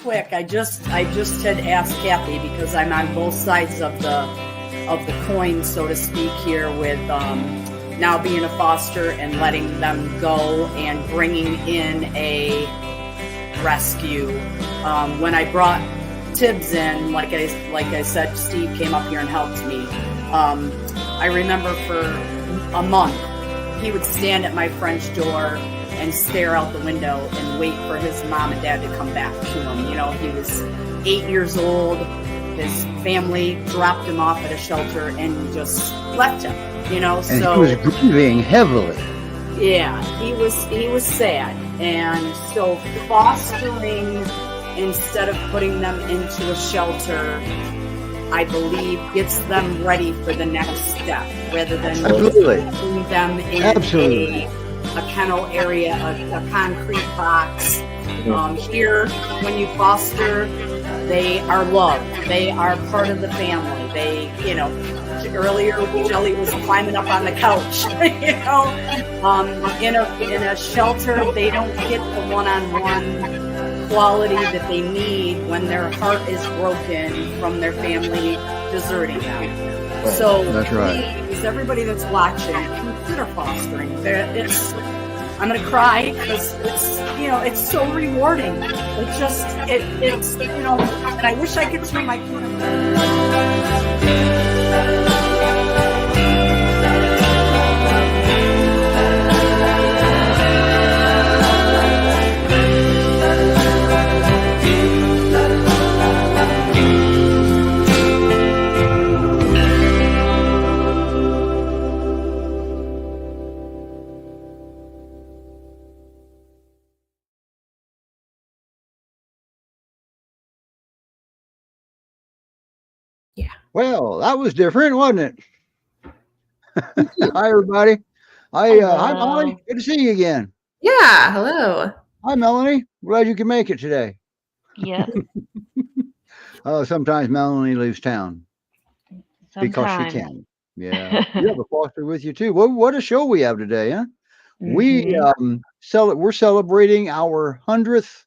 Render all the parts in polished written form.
quick, I just had asked Kathy, because I'm on both sides of the coin, so to speak, here, with now being a foster and letting them go and bringing in a rescue. When I brought Tibbs in, like I said, Steve came up here and helped me. I remember for a month, he would stand at my French door and stare out the window and wait for his mom and dad to come back to him. You know, he was 8 years old. His family dropped him off at a shelter and just left him. You know, and so he was grieving heavily. Yeah, he was sad, and so fostering instead of putting them into a shelter, I believe, gets them ready for the next step, rather than putting them in a kennel area, a concrete box. Here, when you foster, they are loved. They are part of the family. They, you know, earlier Jelly was climbing up on the couch. You know, in a shelter, they don't get the one-on-one quality that they need when their heart is broken from their family deserting them. Right. So that's right. Please, everybody that's watching, consider fostering. I'm going to cry because it's so rewarding. It's and I wish I could turn my Yeah. Well, that was different, wasn't it? Hi, everybody. Hi, Melanie. Good to see you again. Yeah. Hello. Hi, Melanie. Glad you can make it today. Yeah. Sometimes Melanie leaves town because she can. Yeah. You have a foster with you too. What a show we have today, huh? Mm-hmm. We're celebrating our 100th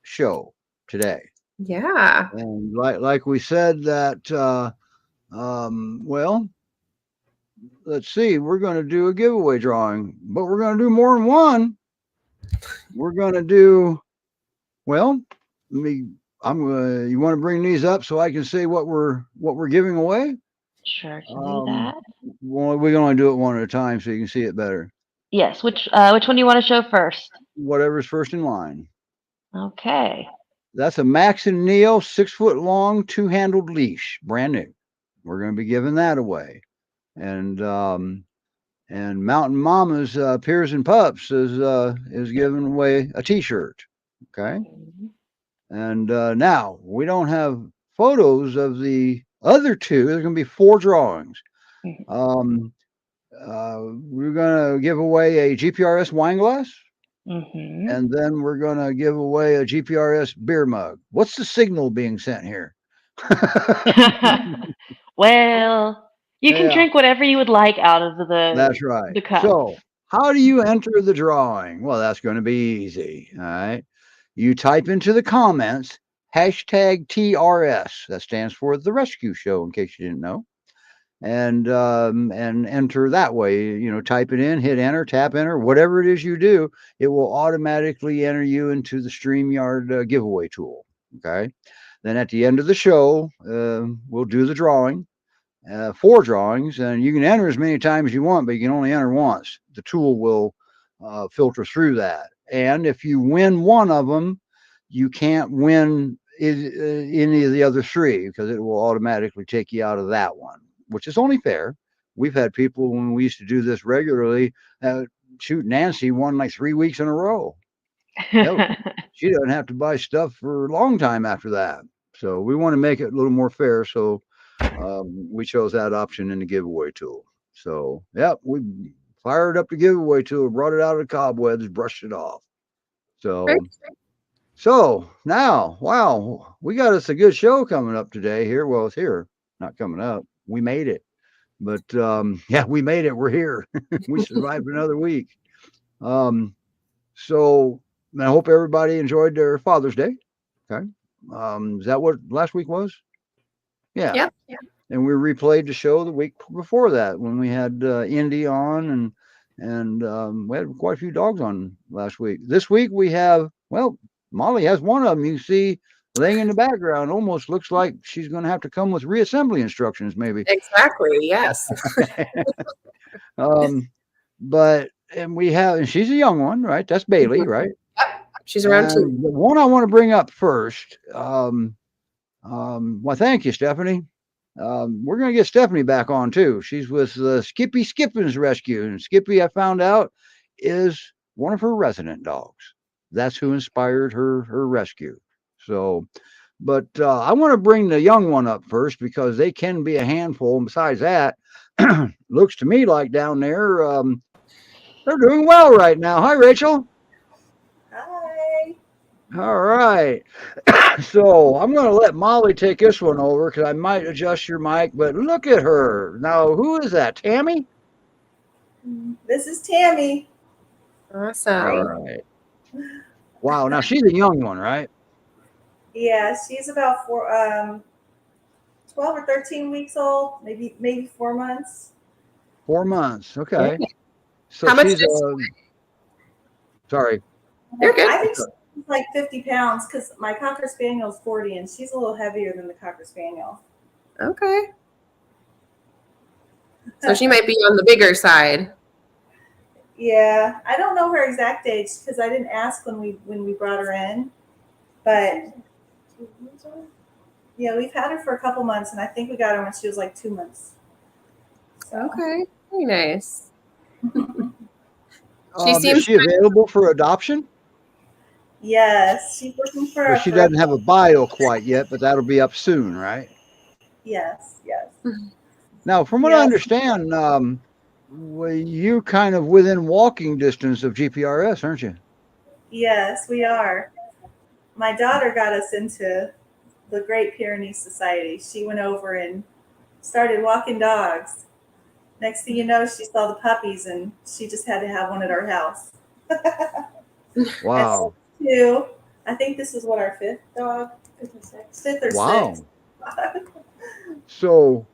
show today. Yeah. And like we said that, well, let's see, we're going to do a giveaway drawing, but we're going to do more than one. We're going to do, well, you want to bring these up so I can say what we're giving away? Sure, can do that. Well, we can only do it one at a time so you can see it better. Yes. Which one do you want to show first? Whatever's first in line. Okay. That's a Max and Neo 6-foot long 2-handled leash, brand new. We're going to be giving that away, and Mountain Mama's Pyrs and Pups is giving away a T-shirt. Okay, and now we don't have photos of the other two. There's going to be 4 drawings. We're going to give away a GPRS wine glass. Mm-hmm. And then we're going to give away a GPRS beer mug. What's the signal being sent here? Well, you can drink whatever you would like out of That's right. The cup. So how do you enter the drawing? Well, that's going to be easy. All right. You type into the comments #TRS. That stands for The Rescue Show, in case you didn't know. And enter that way. Type it in, hit enter, tap enter, whatever it is you do, it will automatically enter you into the StreamYard giveaway tool. Okay. Then at the end of the show, we'll do the drawing, 4 drawings, and you can enter as many times as you want, but you can only enter once. The tool will filter through that. And if you win one of them, you can't win any of the other 3 because it will automatically take you out of that one, which is only fair. We've had people, when we used to do this regularly, shoot, Nancy won like 3 weeks in a row. She doesn't have to buy stuff for a long time after that. So we want to make it a little more fair. So we chose that option in the giveaway tool. So, yeah, we fired up the giveaway tool, brought it out of the cobwebs, brushed it off. So now, wow, we got us a good show coming up today here. Well, it's here, not coming up. We made it. But, yeah, we made it. We're here. We survived another week. So I hope everybody enjoyed their Father's Day. Okay. Is that what last week was? Yeah. Yep. And we replayed the show the week before that when we had Indy on, and we had quite a few dogs on last week. This week we have, well, Molly has one of them. You see laying in the background. Almost looks like she's going to have to come with reassembly instructions, maybe. Exactly. Yes. And we have, and she's a young one, right? That's Bailey, right? Yep. She's around And two. the one I want to bring up first. Well, thank you, Stephanie. We're going to get Stephanie back on too. She's with Skippy Skippin's Rescue, and Skippy, I found out, is one of her resident dogs. That's who inspired her rescue. So, but I want to bring the young one up first because they can be a handful. And besides that, looks to me like down there they're doing well right now. Hi, Rachel. Hi. All right. So I'm going to let Molly take this one over because I might adjust your mic, but look at her. Now, who is that? Tammy? This is Tammy. Awesome. All right. Wow. Now, she's a young one, right? Yeah, she's about 12 or 13 weeks old, maybe 4 months. 4 months. Okay. So How much she's sorry. You're good. I think she's like 50 pounds because my Cocker Spaniel's 40 and she's a little heavier than the Cocker Spaniel. Okay. So she might be on the bigger side. Yeah, I don't know her exact age because I didn't ask when we brought her in, but yeah, we've had her for a couple months and I think we got her when she was like 2 months. So. Okay. Very nice. Is she available for adoption? Yes, she's looking for. Well, she doesn't have a bio quite yet, but that'll be up soon, right? Yes. Now, from what I understand, you kind of within walking distance of GPRS, aren't you? Yes, we are. My daughter got us into the Great Pyrenees Society. She went over and started walking dogs. Next thing you know, she saw the puppies and she just had to have one at our house. Wow. Two. I think this is what our fifth dog. Fifth or Wow. sixth. So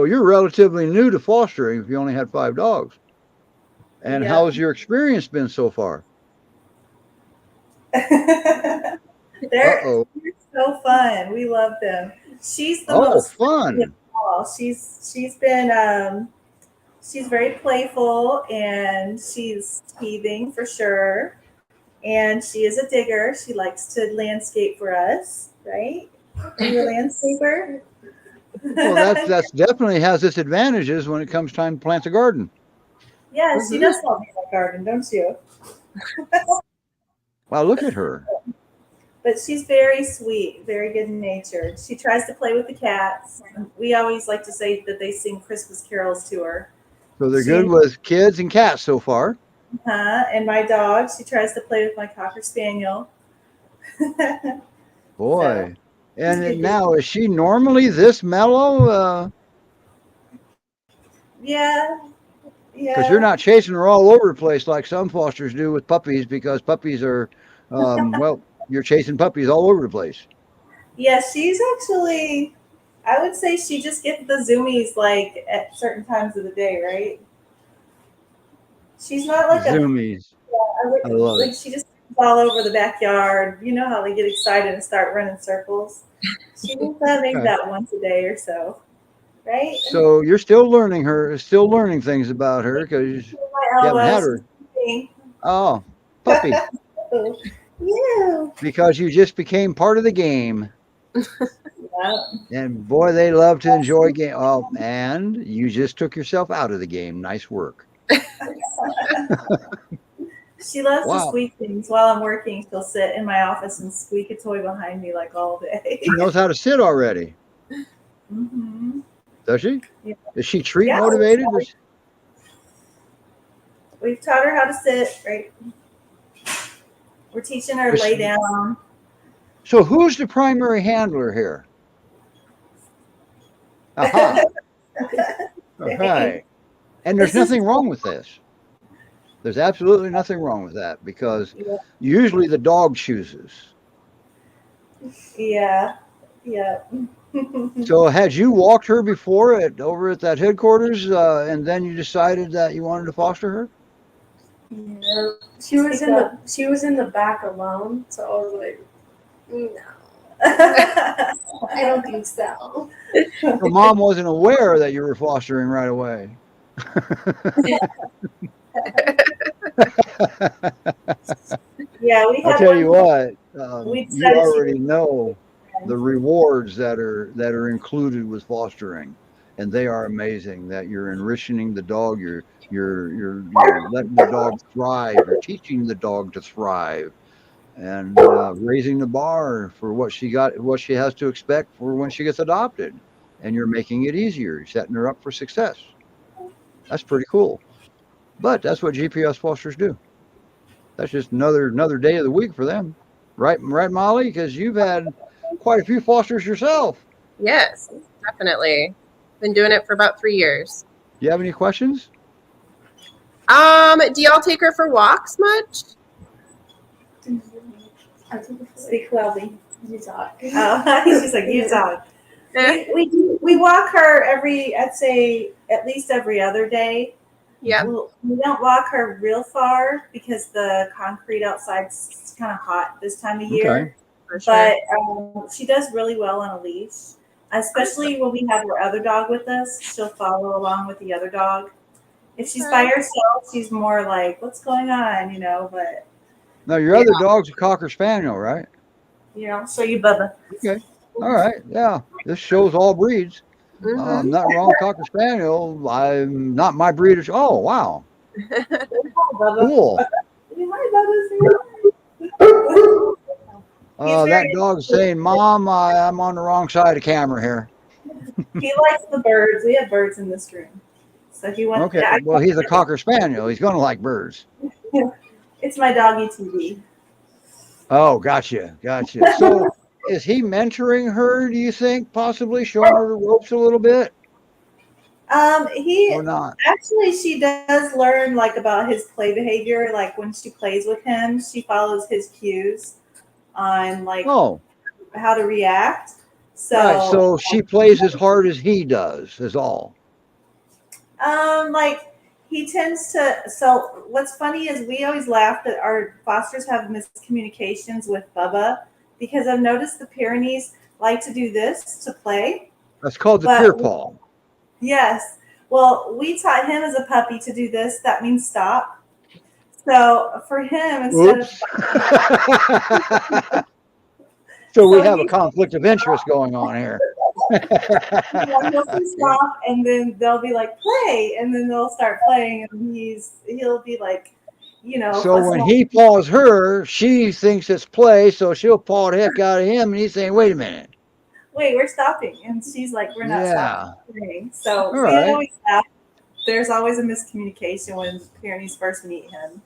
you're relatively new to fostering if you only had 5 dogs. And Yeah. how's your experience been so far? They're so fun. We love them. She's the most fun. of all. She's been she's very playful and she's teething for sure. And she is a digger. She likes to landscape for us, right? Are you a landscaper? Well, that's definitely has its advantages when it comes time to plant a garden. Yes, you just love my garden, don't you? Wow, look at her. But she's very sweet, very good natured. She tries to play with the cats. We always like to say that they sing Christmas carols to her. So they're good with kids and cats so far. And my dog, she tries to play with my Cocker Spaniel. Boy. And now, is she normally this mellow? Yeah. Because you're not chasing her all over the place like some fosters do with puppies, because puppies are, well, you're chasing puppies all over the place. Yeah, she's actually, I would say she just gets the zoomies like at certain times of the day, right? She's not like zoomies. I love it. She just all over the backyard. You know how they get excited and start running circles. She does that maybe about once a day or so, right? So you're still learning things about her because you haven't had her. Oh, puppy. Yeah. Because you just became part of the game. Yeah. And boy, they love to enjoy game. Oh, and you just took yourself out of the game. Nice work. She loves to squeak things while I'm working. She'll sit in my office and squeak a toy behind me like all day. She knows how to sit already. Mm-hmm. Does she? Yeah. Is she treat motivated? We've taught her how to sit, right? We're teaching her to lay down. So who's the primary handler here? Aha. All right. And there's nothing wrong with this. There's absolutely nothing wrong with that because usually the dog chooses. Yeah. Yeah. So had you walked her before over at that headquarters, and then you decided that you wanted to foster her? No, she was in the back alone, so I was like, no, I don't think so. So mom wasn't aware that you were fostering right away. Yeah, we I'll had tell one. you what, We you decided she already know was the rewards that are included with fostering, and they are amazing. That you're enriching the dog, you're letting the dog thrive, you're teaching the dog to thrive, and raising the bar for what she has to expect for when she gets adopted, and you're making it easier, you're setting her up for success. That's pretty cool. But that's what GPS fosters do. That's just another day of the week for them, right? Right, Molly? Because you've had quite a few fosters yourself. Yes, definitely. Been doing it for about 3 years. Do you have any questions? Do y'all take her for walks much? Speak loudly. You talk. Oh, she's like, you talk. We walk her I'd say at least every other day. Yep. We don't walk her real far because the concrete outside's kind of hot this time of year. Okay. For sure. But she does really well on a leash, especially when we have our other dog with us. She'll follow along with the other dog. If she's by herself, she's more like, what's going on, but, Now, your other dog's a Cocker Spaniel, right? show you Bubba. Okay. All right. Yeah. This shows all breeds. Mhm. Not wrong, Cocker Spaniel. I'm not my breed. Oh, wow. Cool. That dog's saying, Mom, I'm on the wrong side of camera here. He likes the birds. We have birds in this room. So he wants Okay. Well, he's a Cocker Spaniel. He's going to like birds. It's my doggy TV. Oh, gotcha. So is he mentoring her, do you think, possibly showing her the ropes a little bit? Or not? Actually, she does learn about his play behavior. Like when she plays with him, she follows his cues on how to react. So, right. So she plays as hard as he does, is all. He tends to. So what's funny is we always laugh that our fosters have miscommunications with Bubba because I've noticed the Pyrenees like to do this to play. That's called the peer paw. Yes. Well, we taught him as a puppy to do this. That means stop. So for him, instead of so we have a conflict of interest going on here. he'll say stop, and then they'll be like play, and then they'll start playing, and he'll be like, So when he paws her, she thinks it's play, so she'll paw the heck out of him, and he's saying, "Wait a minute, wait, we're stopping," and she's like, "We're not stopping." So we always laugh. There's always a miscommunication when Pyrenees first meet him.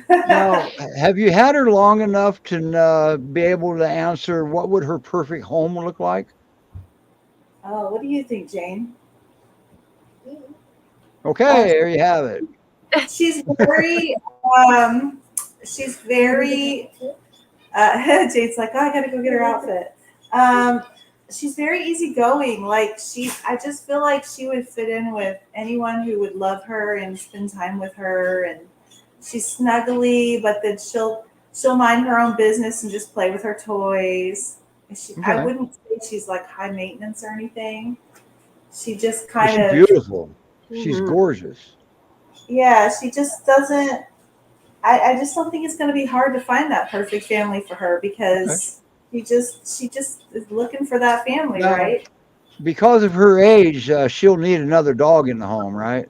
Now, have you had her long enough to be able to answer what would her perfect home look like? Oh, what do you think, Jane? Okay, there you have it. She's very, Jane's like, oh, I gotta go get her outfit. She's very easygoing. I just feel like she would fit in with anyone who would love her and spend time with her. And she's snuggly, but then she'll mind her own business and just play with her toys. I wouldn't say she's high maintenance or anything. She just kind of beautiful. She's gorgeous. Yeah, she just doesn't. I just don't think it's going to be hard to find that perfect family for her because she just is looking for that family, right? Because of her age, she'll need another dog in the home, right?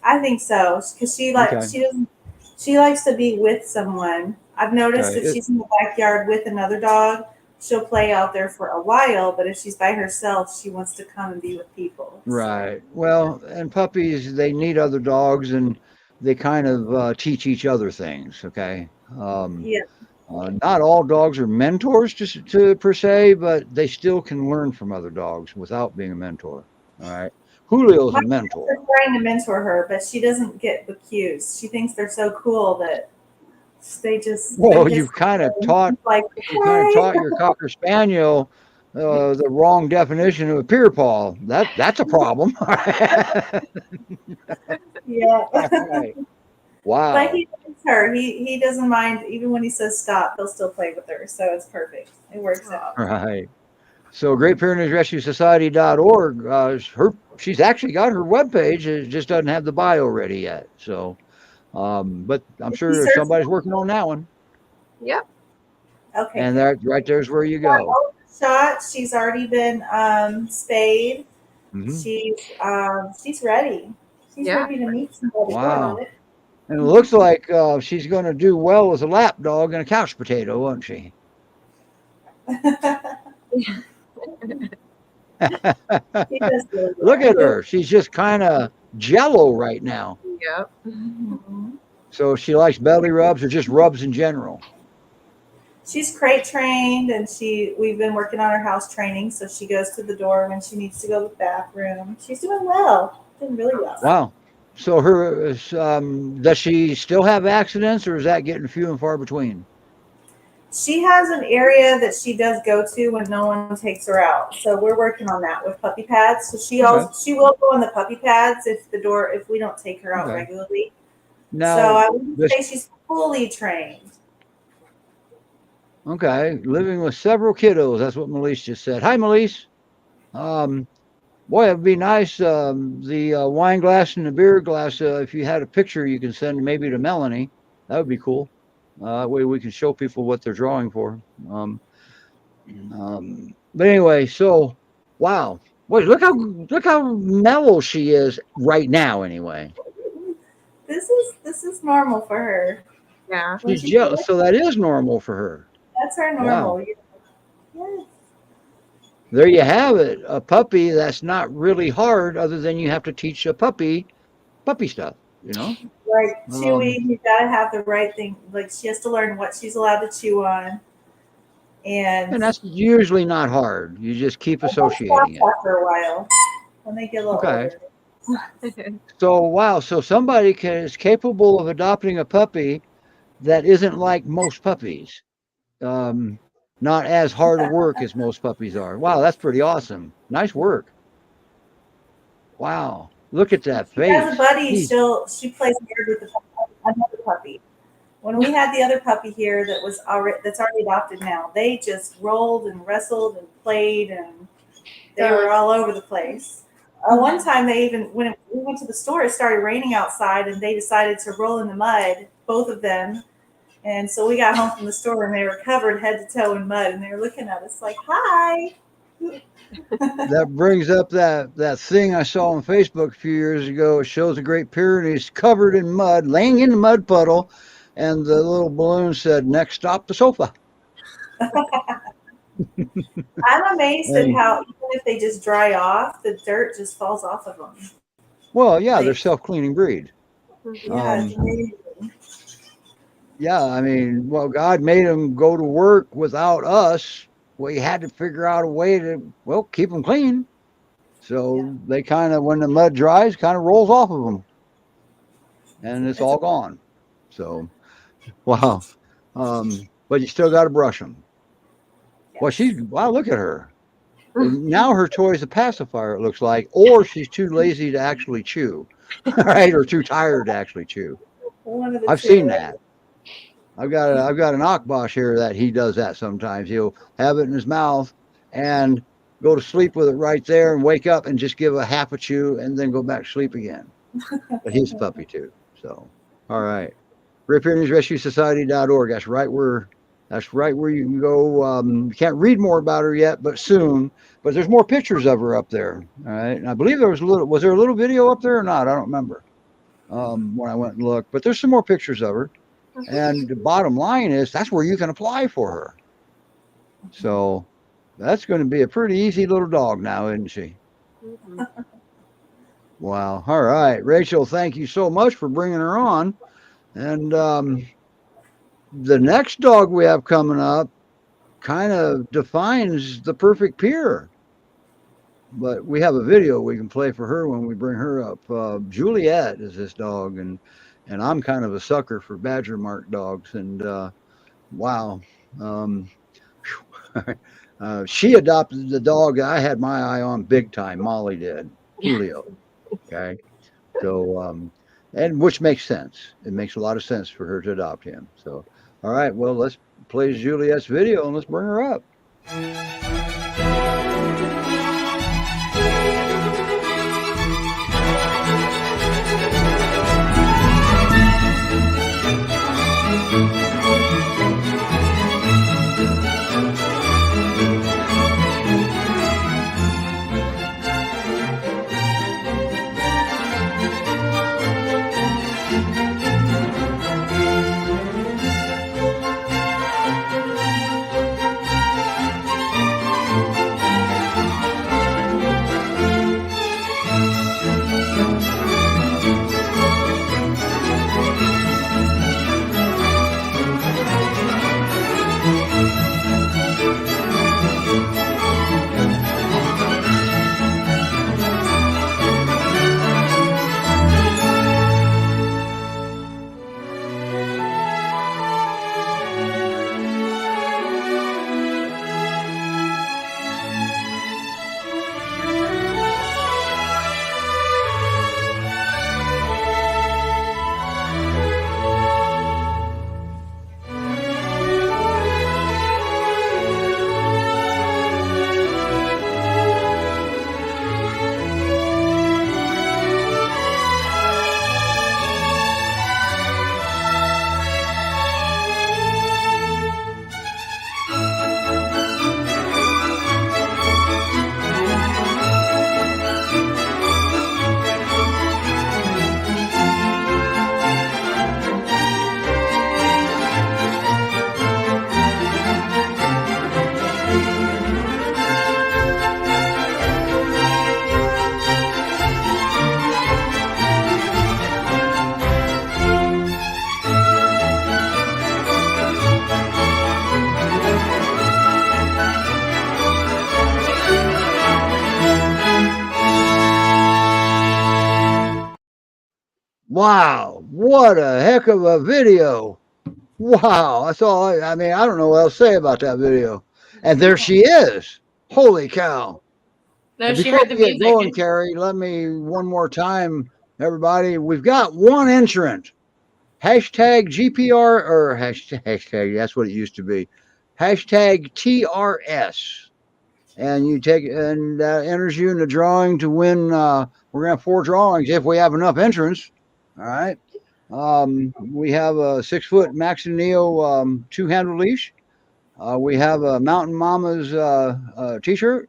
I think so because she likes to be with someone. I've noticed if she's in the backyard with another dog, she'll play out there for a while, but if she's by herself, she wants to come and be with people. Right. Well, and puppies, they need other dogs, and they kind of teach each other things, okay? Not all dogs are mentors to per se, but they still can learn from other dogs without being a mentor, all right? Julio's a mentor. I'm trying to mentor her, but she doesn't get the cues. She thinks they're so cool that They just. Well, they you've kind of taught like. your Cocker Spaniel the wrong definition of a Pyr paw. That's a problem. Yeah. Right. Wow. But he likes her. He doesn't mind even when he says stop. He'll still play with her, so it's perfect. It works out. Right. So Great Pyrenees Rescue Society.org. She's actually got her webpage. It just doesn't have the bio ready yet. So, but I'm sure somebody's working on that one. Yep. Okay. And that right there's where you go. Shot. She's already been spayed. Mm-hmm. She's ready. She's ready to meet somebody. Wow. And it looks like she's going to do well as a lap dog and a couch potato, won't she? Look at her. She's just kind of jello right now. Yep. So she likes belly rubs or just rubs in general. She's crate trained, and we've been working on her house training, so she goes to the door when she needs to go to the bathroom. She's doing well. Doing really well. Wow. So does she still have accidents, or is that getting few and far between? She has an area that she does go to when no one takes her out. So we're working on that with puppy pads. So she will go on the puppy pads if we don't take her out regularly. Now, so I wouldn't say she's fully trained. Okay, living with several kiddos. That's what Melise just said. Hi, Melise. Boy, it'd be nice. The wine glass and the beer glass. If you had a picture, you can send maybe to Melanie. That would be cool. That way we can show people what they're drawing for. But anyway, so wow. Wait, look how mellow she is right now. Anyway, this is normal for her. Yeah, she's jealous. So that is normal for her. That's her normal. Wow. Yes. There you have it. A puppy that's not really hard, other than you have to teach a puppy stuff. You know. Like chewing, you gotta have the right thing. Like she has to learn what she's allowed to chew on, and that's usually not hard. You just keep associating it after a while when they get a little older. So wow, so somebody is capable of adopting a puppy that isn't like most puppies, not as hard to work as most puppies are. Wow, that's pretty awesome. Nice work. Wow. Look at that face. She has a buddy. She plays weird with another puppy. When we had the other puppy here that's already adopted now, they just rolled and wrestled and played, and they were all over the place. One time when we went to the store, it started raining outside, and they decided to roll in the mud, both of them. And so we got home from the store, and they were covered head to toe in mud, and they were looking at us like, "Hi." That brings up that thing I saw on Facebook a few years ago. It shows a Great Pyrenees covered in mud, laying in the mud puddle, and the little balloon said, "Next stop, the sofa." I'm amazed at how even if they just dry off, the dirt just falls off of them. Well, yeah, they're self-cleaning breed. Yeah, yeah, I mean, well, God made them go to work without us. We had to figure out a way to, keep them clean. So they kind of, when the mud dries, kind of rolls off of them. And it's all gone. So, wow. But you still got to brush them. Yes. Well, look at her. Now her toy is a pacifier, it looks like, or she's too lazy to actually chew, right? Or too tired to actually chew. I've seen that. I've got an Akbosh here that he does that sometimes. He'll have it in his mouth and go to sleep with it right there and wake up and just give a half a chew and then go back to sleep again. But he's a puppy too. So, all right. Great Pyrenees Rescue Society.org. That's right where you can go. You can't read more about her yet, but soon. But there's more pictures of her up there. All right. And I believe was there a little video up there or not? I don't remember when I went and looked. But there's some more pictures of her. And the bottom line is that's where you can apply for her. So that's going to be a pretty easy little dog now, isn't she? Mm-hmm. Wow. All right. Rachel, thank you so much for bringing her on. And the next dog we have coming up kind of defines the perfect Pyr. But we have a video we can play for her when we bring her up. Juliet is this dog, and and I'm kind of a sucker for badger mark dogs. And wow, she adopted the dog I had my eye on big time. Molly did, Julio. Okay, so and which makes sense. It makes a lot of sense for her to adopt him. So, all right, well, let's play Juliet's video and let's bring her up. Wow, what a heck of a video. Wow, that's all I mean, I don't know what else to say about that video. And there she is. Holy cow. No, And she before heard the we get music. going, Carrie, let me one more time, everybody. We've got one entrant. Hashtag GPR or hashtag, that's what it used to be. Hashtag TRS. And you take and that enters you in the drawing to win. We're gonna have 4 drawings if we have enough entrants. All right. We have a 6-foot Max and Neo 2-handle leash. We have a Mountain Mama's t-shirt.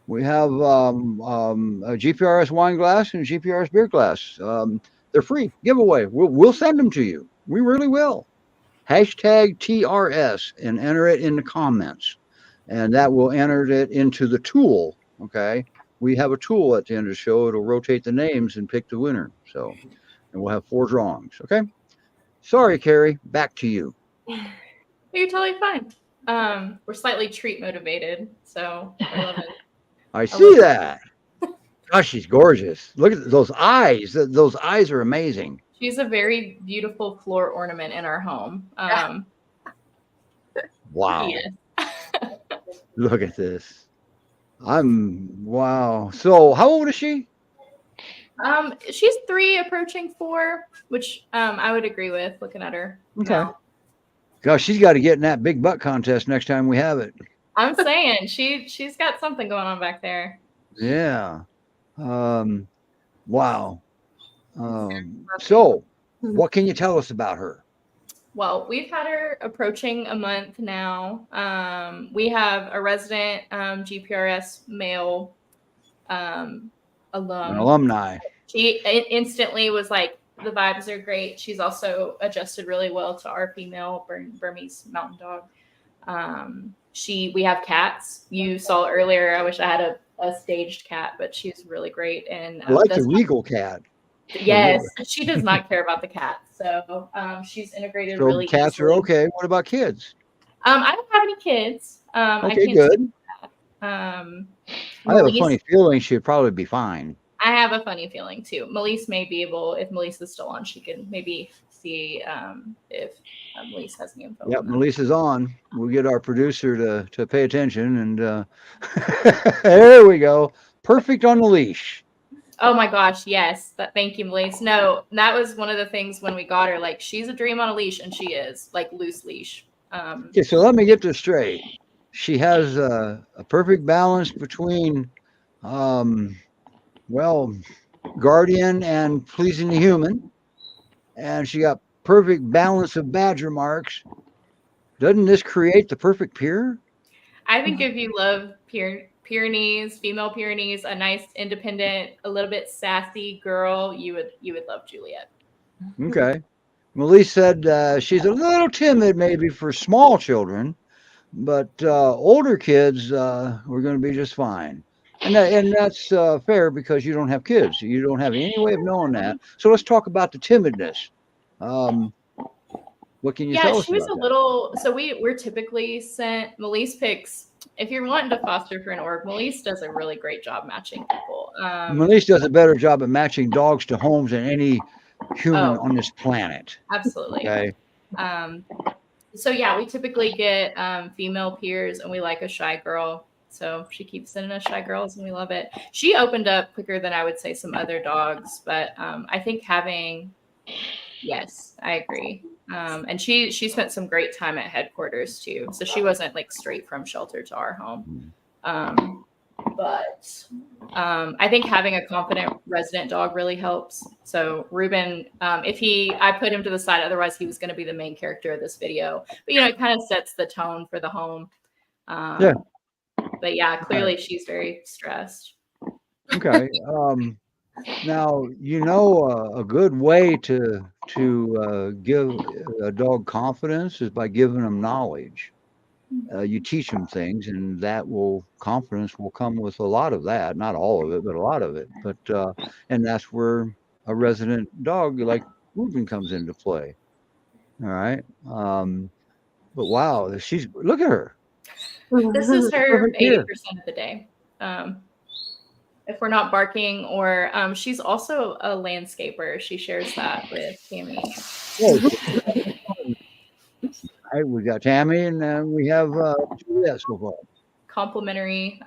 We have a GPRS wine glass and a GPRS beer glass. They're free giveaway. We'll send them to you. We really will. Hashtag TRS and enter it in the comments. And that will enter it into the tool. Okay. We have a tool at the end of the show. It'll rotate the names and pick the winner. So, and we'll have 4 drawings. Okay. Sorry, Carrie. Back to you. You're totally fine. We're slightly treat motivated, so I love it. I see that. Gosh, she's gorgeous. Look at those eyes. Those eyes are amazing. She's a very beautiful floor ornament in our home. Wow. Yes. Look at this. Wow. So how old is she? She's 3 approaching 4, which I would agree with looking at her. Okay. Now. Gosh, she's got to get in that big butt contest next time we have it. I'm saying she's got something going on back there. Yeah. Wow. So what can you tell us about her? Well, we've had her approaching a month now. We have a resident GPRS male An alumni. She instantly was like, the vibes are great. She's also adjusted really well to our female Burmese mountain dog. We have cats. You saw earlier, I wish I had a staged cat, but she's really great. And I like the regal cat. Yes, she does not care about the cats. So she's integrated So really cats easily. are okay. What about kids? I don't have any kids. Okay, good. I I have a funny feeling she'd probably be fine. I have a funny feeling too. Melise may be able, if Melise is still on, she can maybe see if Melise has any info. Yep, on that. Melise is on. We'll get our producer to pay attention, and there we go. Perfect on the leash. Oh my gosh, yes. Thank you, Melise. No, that was one of the things when we got her. Like, she's a dream on a leash, and she is like loose leash. Okay, so let me get this straight. She has a perfect balance between, well, guardian and pleasing the human, and she got perfect balance of badger marks. Doesn't this create the perfect peer? I think if you love Pyrenees, female Pyrenees, a nice, independent, a little bit sassy girl, you would love Juliet. Okay. Melise said she's a little timid maybe for small children, but older kids we're going to be just fine. And that's fair because you don't have kids. You don't have any way of knowing that. So let's talk about the timidness. What can you tell us she was about a that? little. So we're typically sent. Melise picks. If you're wanting to foster for an org, Melise does a really great job matching people. Melise does a better job at matching dogs to homes than any human on this planet. Absolutely. Okay. So yeah, we typically get female peers, and we like a shy girl. So she keeps sending us shy girls, and we love it. She opened up quicker than I would say some other dogs, but I think yes, I agree. And she spent some great time at headquarters too. So she wasn't like straight from shelter to our home. But I think having a confident resident dog really helps. So Ruben, I put him to the side, otherwise he was going to be the main character of this video. But it kind of sets the tone for the home. Yeah. But yeah, clearly she's very stressed. Okay. Now, a good way to give a dog confidence is by giving them knowledge. You teach them things, and confidence will come with a lot of that. Not all of it, but a lot of it. But and that's where a resident dog like Ruben comes into play. All right. But wow, look at her. This is her Perfect here. 80% of the day. If we're not barking, or she's also a landscaper. She shares that with Tammy. All right, we got Tammy, and we have Juliet so far. Complimentary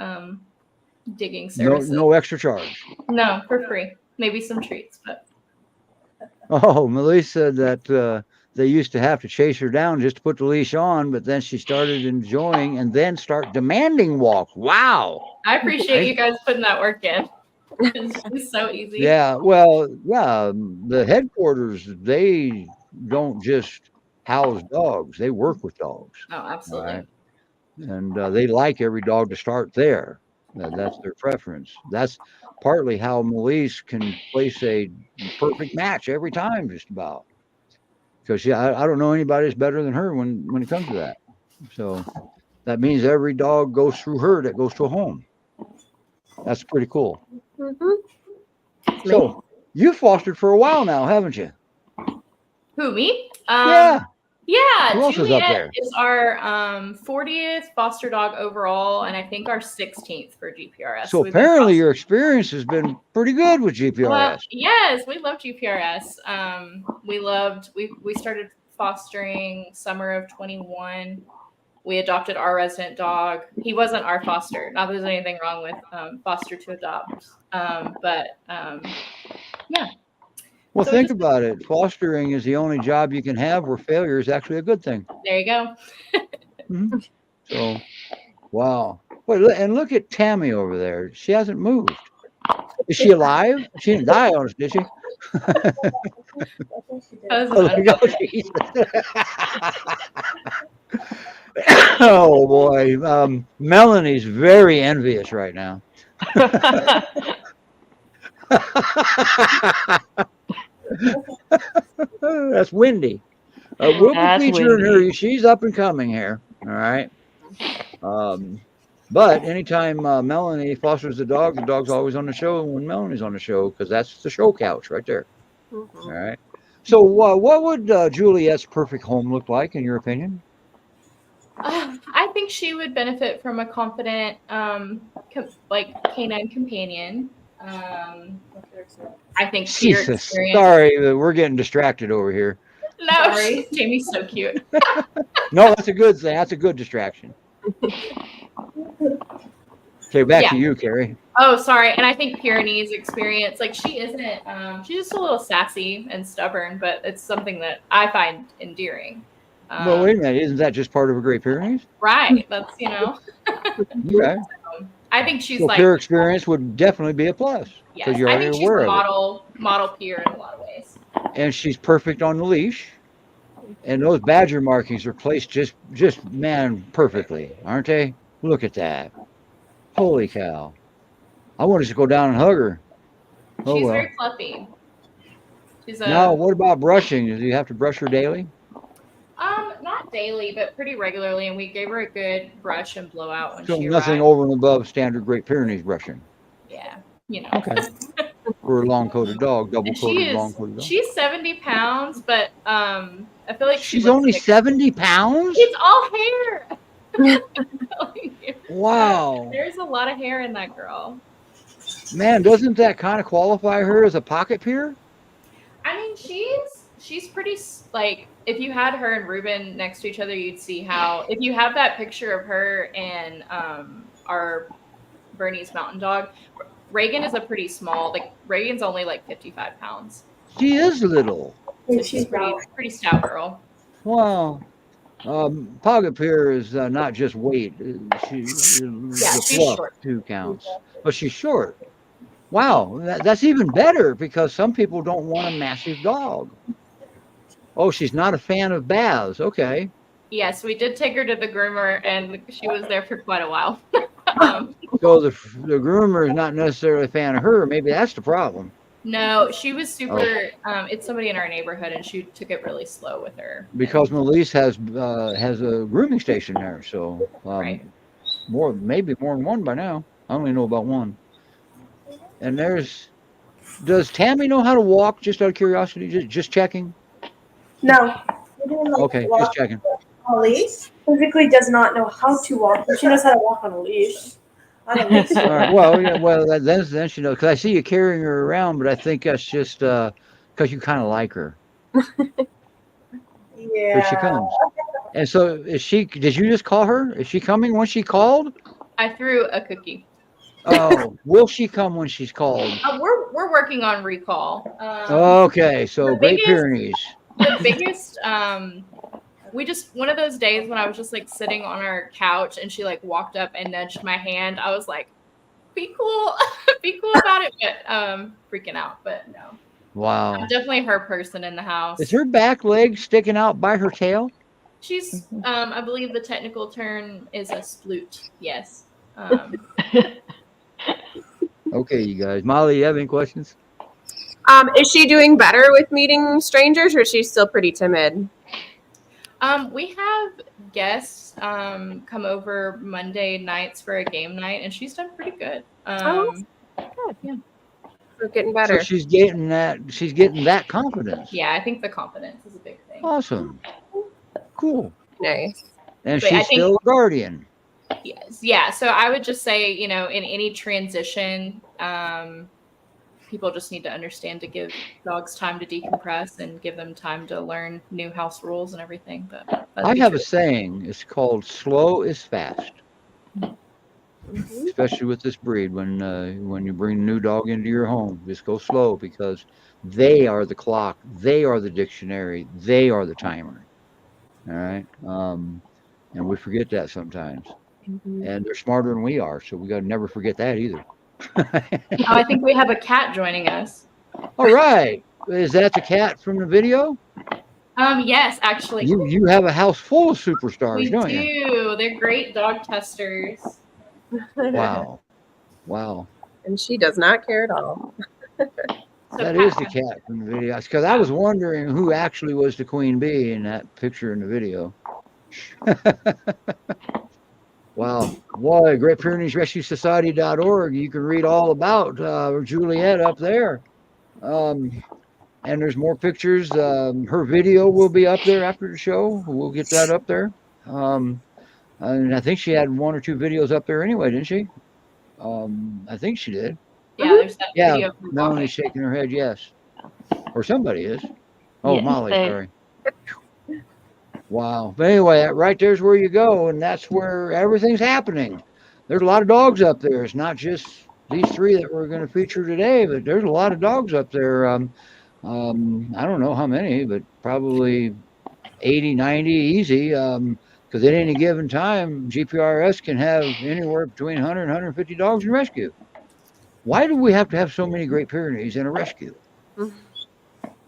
digging services. No extra charge. No, for free. Maybe some treats, but. Oh, Melise said that they used to have to chase her down just to put the leash on, but then she started enjoying and then start demanding walks. Wow. I appreciate you guys putting that work in. It's so easy. Yeah, well, yeah, the headquarters, they don't just house dogs. They work with dogs. Oh, absolutely. Right? And they like every dog to start there. That's their preference. That's partly how Melise can place a perfect match every time, just about. Because I don't know anybody that's better than her when it comes to that. So that means every dog goes through her that goes to a home. That's pretty cool. Mm-hmm. So you fostered for a while now, haven't you? Who, me? Yeah. Yeah, Who else is up there? Juliet is our 40th foster dog overall, and I think our 16th for GPRS. So apparently your experience has been pretty good with GPRS. Well, yes, we love GPRS. We started fostering summer of 21. We adopted our resident dog. He wasn't our foster. Not that there's anything wrong with foster to adopt. Yeah. Well, So think about it. Fostering is the only job you can have where failure is actually a good thing. There you go. Mm-hmm. So, wow. Well, and look at Tammy over there. She hasn't moved. Is she alive? She didn't die on us, did she? Oh boy, Melanie's very envious right now. That's Wendy. We'll be featuring her. She's up and coming here. All right. But anytime Melanie fosters the dog's always on the show when Melanie's on the show, because that's the show couch right there. Mm-hmm. All right. So what would Juliet's perfect home look like, in your opinion? I think she would benefit from a confident, canine companion. I think to your Jesus, experience. sorry, we're getting distracted over here. No, Sorry. Jamie's so cute. No, that's a good thing. That's a good distraction. Okay, back Yeah. to you, Carrie. Oh, sorry. And I think Pyrenees experience, like she isn't, she's just a little sassy and stubborn, but it's something that I find endearing. Well, wait a minute. Isn't that just part of a Great Pyrenees? Right. That's, you know. Okay. I think she's So like, peer experience would definitely be a plus because yes, you're I already think she's aware a of model peer in a lot of ways. it. And she's perfect on the leash. And those badger markings are placed just man, perfectly, aren't they? Look at that. Holy cow. I want to just go down and hug her. Oh, She's well. very fluffy. She's Now, what about brushing? Do you have to brush her daily? not daily, but pretty regularly, and we gave her a good brush and blowout when So she nothing arrived. over and above standard Great Pyrenees brushing. Yeah, you know. Okay. For a long-coated dog, And double-coated, long-coated dog. she's 70 pounds, but I feel like She's only 70 pounds? It's all hair. I'm telling you. Wow. There's a lot of hair in that girl. Man, doesn't that kind of qualify her as a pocket peer? I mean, she's pretty, like, if you had her and Ruben next to each other, you'd see how, if you have that picture of her and our Bernese mountain dog, Reagan is a pretty small, like, Reagan's only like 55 pounds. She is little. So she's pretty stout girl. Wow. Pocket peer is not just weight. she's The fluff short. too counts. But she's short. Wow, that's even better because some people don't want a massive dog. Oh, she's not a fan of baths. Okay. Yes, we did take her to the groomer, and she was there for quite a while. So the groomer is not necessarily a fan of her. Maybe that's the problem. No, she was super. It's somebody in our neighborhood, and she took it really slow with her. Because Melise has a grooming station there, so Right. maybe more than one by now. I only know about one. And does Tammy know how to walk? Just out of curiosity, just checking. No, Okay, just checking. On a leash? physically does not know how to walk, but she knows how to walk on a leash. On a leash. All right. Well, yeah. Well, then she knows because I see you carrying her around, but I think that's just because you kind of like her. Yeah. Here she comes. And so, did you just call her? Is she coming when she called? I threw a cookie. Oh, will she come when she's called? We're working on recall. Okay, so the Great biggest- Pyrenees. The biggest, one of those days when I was just like sitting on our couch and she like walked up and nudged my hand. I was like, be cool, be cool about it, but freaking out. But no, Wow. I'm definitely her person in the house. Is her back leg sticking out by her tail? She's, I believe the technical term is a sploot. Yes. Okay, you guys. Molly, you have any questions? Is she doing better with meeting strangers, or is she still pretty timid? We have guests come over Monday nights for a game night, and she's done pretty good. Good. Yeah. We're getting better. So she's getting that confidence. Yeah, I think the confidence is a big thing. Awesome. Cool. Nice. And But I she's think- still a guardian. Yes. Yeah. So I would just say, in any transition, people just need to understand to give dogs time to decompress and give them time to learn new house rules and everything. But I have a saying. It's called slow is fast. Especially with this breed, when you bring a new dog into your home, just go slow because they are the clock, they are the dictionary, they are the timer. All right, and we forget that sometimes, and they're smarter than we are, so we got to never forget that either. I think we have a cat joining us. All right, is that the cat from the video? Yes, actually. You have a house full of superstars, We don't do. you? They're great dog testers. Wow. And she does not care at all. So That is the cat from the video. Because I was wondering who actually was the queen bee in that picture in the video. Wow. Boy, Great Pyrenees Rescue Society.org. You can read all about Juliet up there. And there's more pictures. Her video will be up there after the show. We'll get that up there. And I think she had 1 or 2 videos up there anyway, didn't she? I think she did. Yeah, there's that Yeah, video. Of her Melanie's walking. shaking her head, yes. Or somebody is. Oh, Yes, Molly, they- sorry. Wow. But anyway, right there's where you go, and that's where everything's happening. There's a lot of dogs up there. It's not just these three that we're going to feature today, but there's a lot of dogs up there. I don't know how many, but probably 80, 90 easy. Because at any given time, GPRS can have anywhere between 100 and 150 dogs in rescue. Why do we have to have so many Great Pyrenees in a rescue?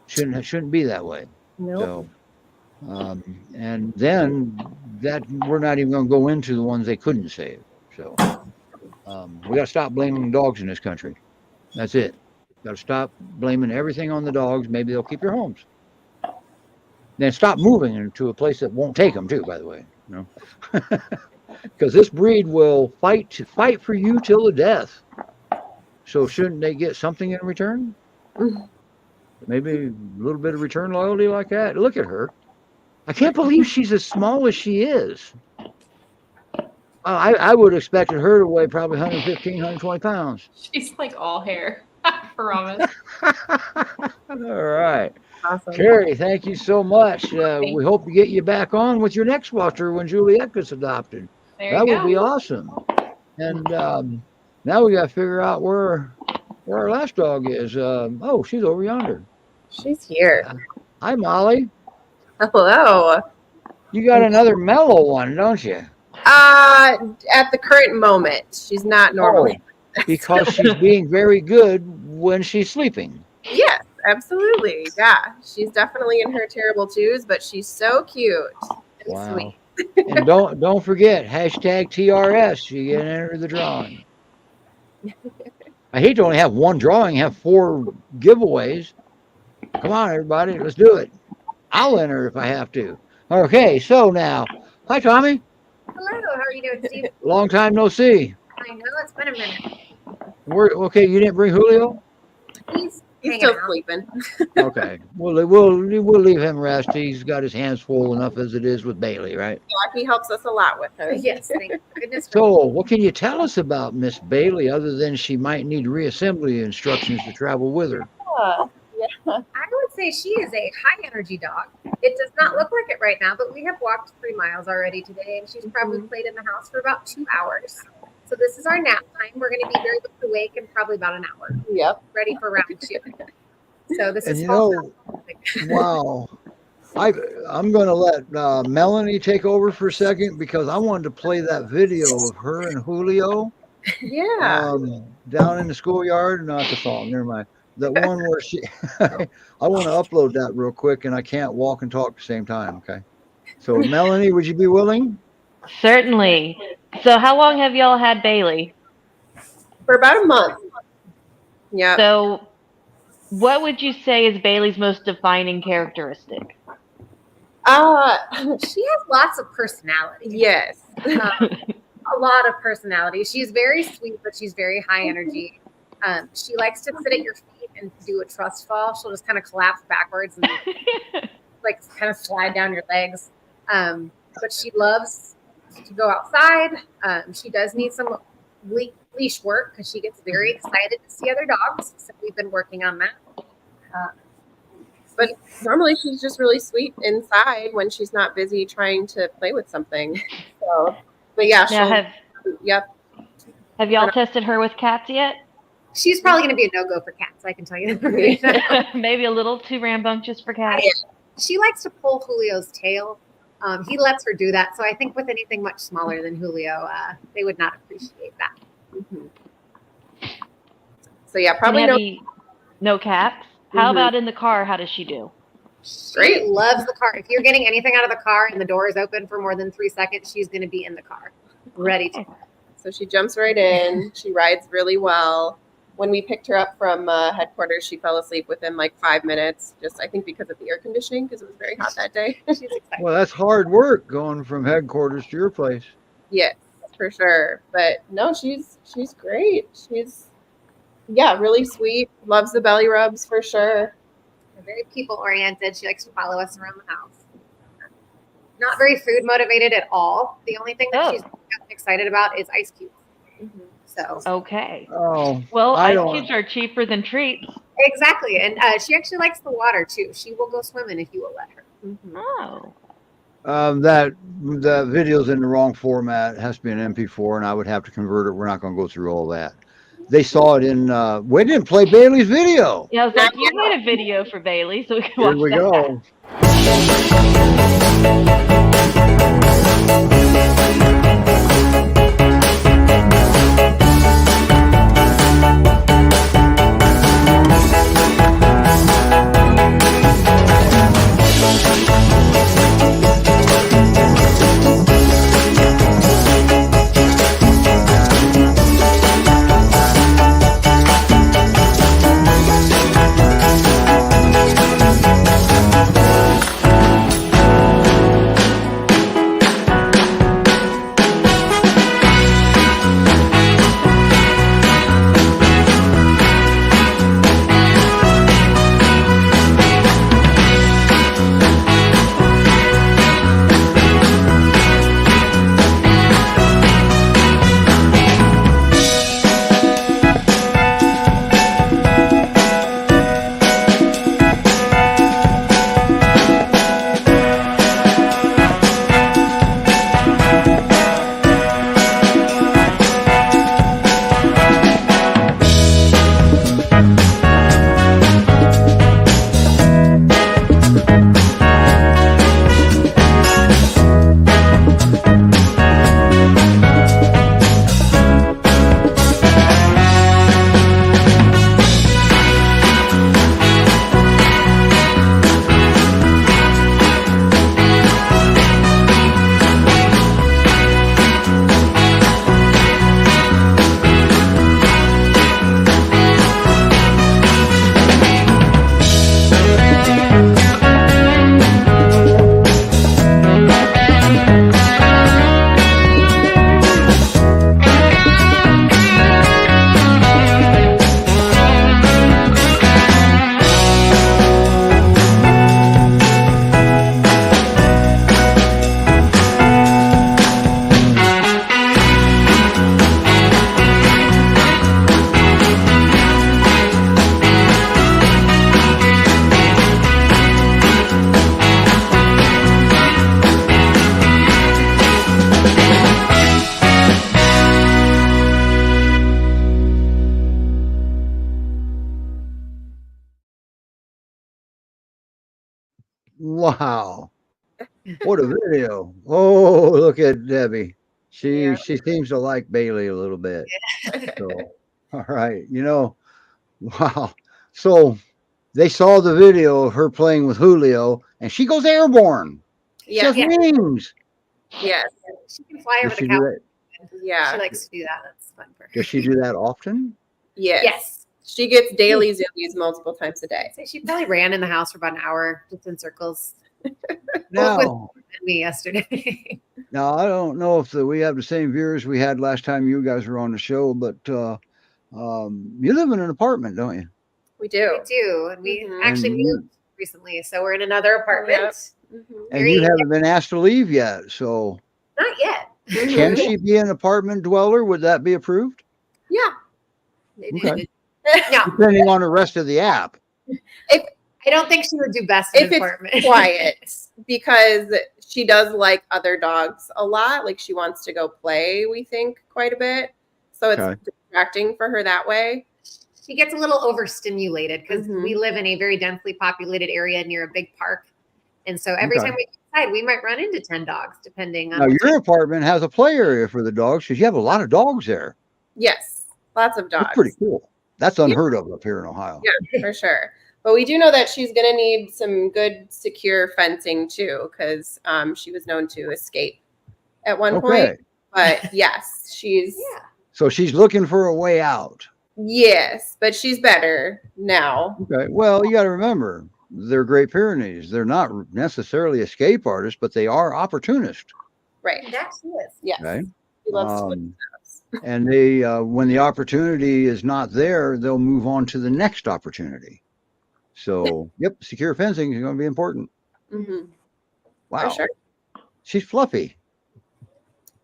Shouldn't be that way. Nope. So, and then that we're not even going to go into the ones they couldn't save. So, we got to stop blaming dogs in this country. That's it. Got to stop blaming everything on the dogs. Maybe they'll keep your homes. Then stop moving into a place that won't take them too. By the way, you know, because this breed will fight for you till the death. So shouldn't they get something in return? Maybe a little bit of return loyalty like that. Look at her. I can't believe she's as small as she is. I would have expected her to weigh probably 115, 120 pounds. She's like all hair. Promise. All right. Awesome. Carrie, thank you so much. We hope to get you back on with your next watcher when Juliet gets adopted. There That you would go. be awesome. And now we got to figure out where our last dog is. Oh, she's over yonder. She's here. Hi, Molly. Hello. You got another mellow one, don't you? At the current moment, she's not normally. Because she's being very good when she's sleeping. Yes, absolutely. Yeah, she's definitely in her terrible twos, but she's so cute and Wow. sweet. And don't forget, hashtag TRS. You get enter the drawing. I hate to only have one drawing, have 4 giveaways. Come on, everybody, let's do it. I'll enter if I have to. Okay, so now, hi, Tommy. Hello, how are you doing, Steve? Long time no see. I know it's been a minute. Okay, you didn't bring Julio? He's He's hanging still out. sleeping. Okay, we'll leave him rest. He's got his hands full enough as it is with Bailey, right? Yeah, he helps us a lot with her. Yes, thank goodness for So, what can you tell us about Miss Bailey other than she might need reassembly instructions to travel with her? I would say she is a high energy dog. It does not look like it right now, but we have walked 3 miles already today, and she's probably played in the house for about 2 hours. So this is our nap time. We're going to be very much awake in probably about an hour, Yep. ready for round 2. So this And is you know, wow. I'm going to let Melanie take over for a second because I wanted to play that video of her and Julio Yeah. down in the schoolyard. Not the song, never mind. That one where she, I want to upload that real quick and I can't walk and talk at the same time. Okay. So, Melanie, would you be willing? Certainly. So how long have y'all had Bailey? For about a month. Yeah. So what would you say is Bailey's most defining characteristic? she has lots of personality. Yes. A lot of personality. She's very sweet, but she's very high energy. She likes to sit at your feet and do a trust fall. She'll just kind of collapse backwards and like kind of slide down your legs. But she loves to go outside. She does need some leash work because she gets very excited to see other dogs. So we've been working on that. But normally she's just really sweet inside when she's not busy trying to play with something. So, but yeah, Now yep. have y'all tested her with cats yet? She's probably going to be a no-go for cats, I can tell you that right now. Maybe a little too rambunctious for cats. She likes to pull Julio's tail. He lets her do that. So I think with anything much smaller than Julio, they would not appreciate that. Mm-hmm. So yeah, probably no cats. How about in the car? How does she do? She loves the car. If you're getting anything out of the car and the door is open for more than 3 seconds, she's going to be in the car, ready to. So she jumps right in. She rides really well. When we picked her up from headquarters, she fell asleep within like 5 minutes, just I think because of the air conditioning, because it was very hot that day. She's excited. Well, that's hard work going from headquarters to your place. Yes, for sure. But no, she's great. She's really sweet. Loves the belly rubs for sure. Very people oriented. She likes to follow us around the house. Not very food motivated at all. The only thing that she's excited about is ice cubes. Mm-hmm. So Okay. Oh, Well, I ice don't. cubes are cheaper than treats. exactly, and she actually likes the water too. She will go swimming if you will let her. Oh. That the video's in the wrong format. It has to be an MP4, and I would have to convert it. We're not going to go through all that. They saw it in. We didn't play Bailey's video. Yeah, I was like, you made a video for Bailey, so we can Here watch we that. go. Wow. What a video. Oh, look at Debbie. She seems to like Bailey a little bit. So, all right. Wow. So they saw the video of her playing with Julio, and she goes airborne. She has wings. Yes. She can fly over Does the she do couch. that? Yeah. She likes to do that. That's fun for her. Does she do that often? Yes. Yes. She gets daily zillies multiple times a day. So she probably ran in the house for about an hour, just in circles. Now, Me yesterday. now I don't know if we have the same viewers we had last time you guys were on the show, but you live in an apartment, don't you? We do. We do, and we Mhm. actually And you- moved recently, so we're in another apartment. And you haven't been asked to leave yet, so Not yet. can she be an apartment dweller? Would that be approved? Yeah. Okay. No, Depending on the rest of the app. I don't think she would do best in If an apartment. it's quiet, because she does like other dogs a lot. Like she wants to go play, we think, quite a bit. So it's Okay. distracting for her that way. She gets a little overstimulated because Mhm. we live in a very densely populated area near a big park. And so every Okay. time we decide, we might run into 10 dogs, depending on Now, what your time. apartment has a play area for the dogs because you have a lot of dogs there. Yes. Lots of dogs. That's pretty cool. That's unheard of up here in Ohio. Yeah, for sure. But we do know that she's going to need some good, secure fencing too, because she was known to escape at one Okay. point. But yes, she's So she's looking for a way out. yes, but she's better now. Okay. Well, you got to remember, they're Great Pyrenees. They're not necessarily escape artists, but they are opportunists. Right. That she is. Yes. Okay. She loves to live Um, and they, when the opportunity is not there, they'll move on to the next opportunity. So, yep, secure fencing is going to be important. Mhm. Wow. For sure. She's fluffy.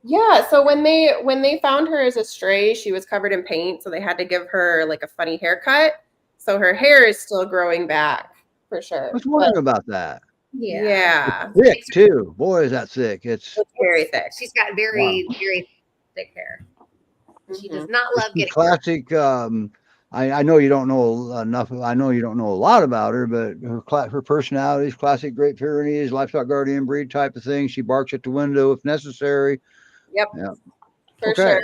Yeah, so when they found her as a stray, she was covered in paint, so they had to give her like a funny haircut. So her hair is still growing back for I sure. was wondering about that. Yeah, Thick too. Boy, is that thick. It's it's very thick. She's got very thick hair. She does not love getting classic. I know you don't know enough. I know you don't know a lot about her, but her personality is classic Great Pyrenees, livestock guardian breed type of thing. She barks at the window if necessary. Yep. Yeah. For Okay. sure.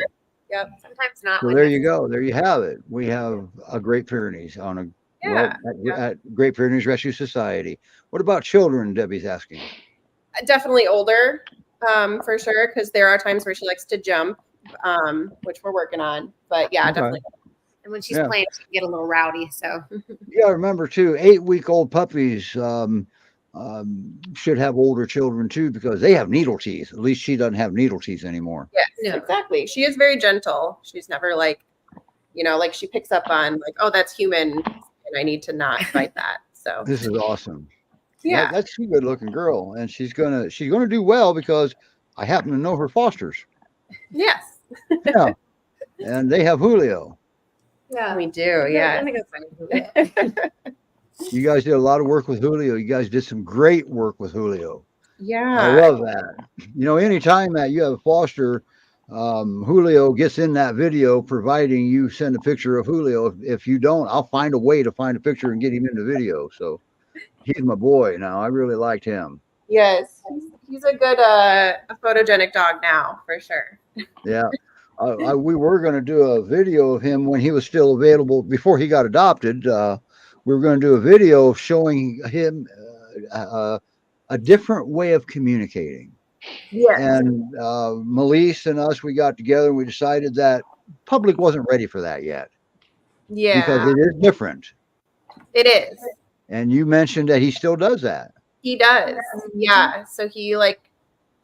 Yep. Sometimes not. So when there that's- you go. There you have it. We have a Great Pyrenees on a Yeah. at Great Pyrenees Rescue Society. What about children? Debbie's asking. Definitely older, for sure, because there are times where she likes to jump, which we're working on. But yeah, Okay. definitely. And when she's playing, she can get a little rowdy. So You got to remember too, 8-week-old puppies should have older children too, because they have needle teeth. At least she doesn't have needle teeth anymore. Yes, No. exactly. She is very gentle. She's never like, like she picks up on like, oh, that's human, and I need to not bite that. So This is awesome. yeah, That's a good looking girl, and she's gonna do well because I happen to know her fosters. yes, Yeah, and they have Julio. yeah, we do. Yeah, I think that's fine. You guys did a lot of work with Julio. You guys did some great work with Julio. yeah. I love that. Anytime that you have a foster, Julio gets in that video, providing you send a picture of Julio. If you don't, I'll find a way to find a picture and get him in the video. So he's my boy now. I really liked him. Yes, he's a good a photogenic dog now for sure. Yeah. We were going to do a video of him when he was still available before he got adopted. We were going to do a video showing him a different way of communicating. Yeah, And Melise and us, we got together and we decided that public wasn't ready for that yet. yeah, Because it is different. it is. And you mentioned that he still does that. He does. Yeah. So he like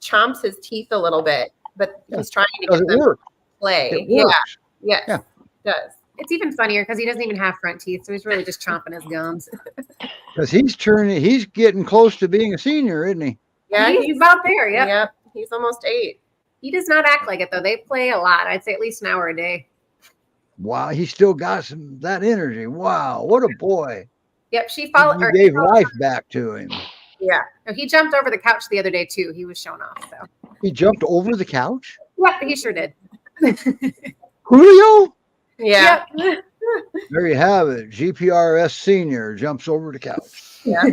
chomps his teeth a little bit, but he's trying to Does get it them work? to play. It Yeah. works. Yes. Yeah. It does. It's even funnier because he doesn't even have front teeth, so he's really just chomping his gums. Because he's getting close to being a senior, isn't he? Yeah. he's about there. Yep. Yep. He's almost 8. He does not act like it though. They play a lot. I'd say at least an hour a day. Wow, he still got that energy. Wow, what a boy. Yep. She followed. You gave life back to him. Yeah. No, he jumped over the couch the other day too. He was showing off. So He jumped over the couch? yeah, he sure did. Julio? Yeah. Yep. There you have it. GPRS senior jumps over the couch. Yeah.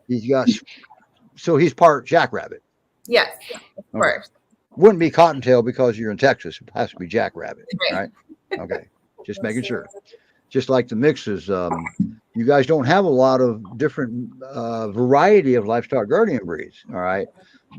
He's part jackrabbit. Yes. Of course. Wouldn't be cottontail because you're in Texas. It has to be jackrabbit. Right. Right? Okay. Just making sure. Just like the mixes. You guys don't have a lot of different variety of livestock guardian breeds. All right.